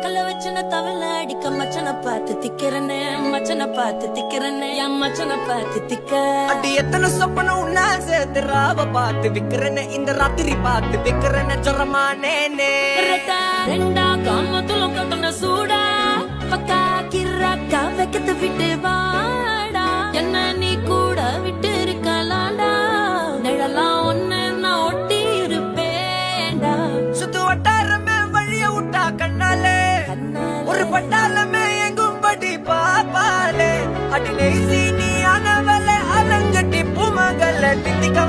கல்ல வச்சன தவள அடிக்க மச்சனை பார்த்து திக்கிறனே மச்சனை பார்த்து திக்கிறனே என் மச்சனை பார்த்து திக்க அடி எத்தனை சொப்பன உன்னா சேர்த்து ராவ பார்த்து விக்கிறனே இந்த ராத்திரி பார்த்து விக்கிறனே ஜொரமானே ரெண்டா காமத்துல கட்டண சூடா பக்கா கிராக்கா வைக்கத்து விட்டு வாடா என்ன நீ கூட விட்டு இருக்கலாடா நிழலாம் ஒன்னு நான் ஒட்டி இருப்பேன்டா சுத்து வட்டாரமே வழிய விட்டா கண்ணாலே ஒரு பட்டாளமே எங்கும் படி பாப்பாலே அடி நெய்சி நீ ஆனவளே அலங்கட்டி பூமகள தித்திக்க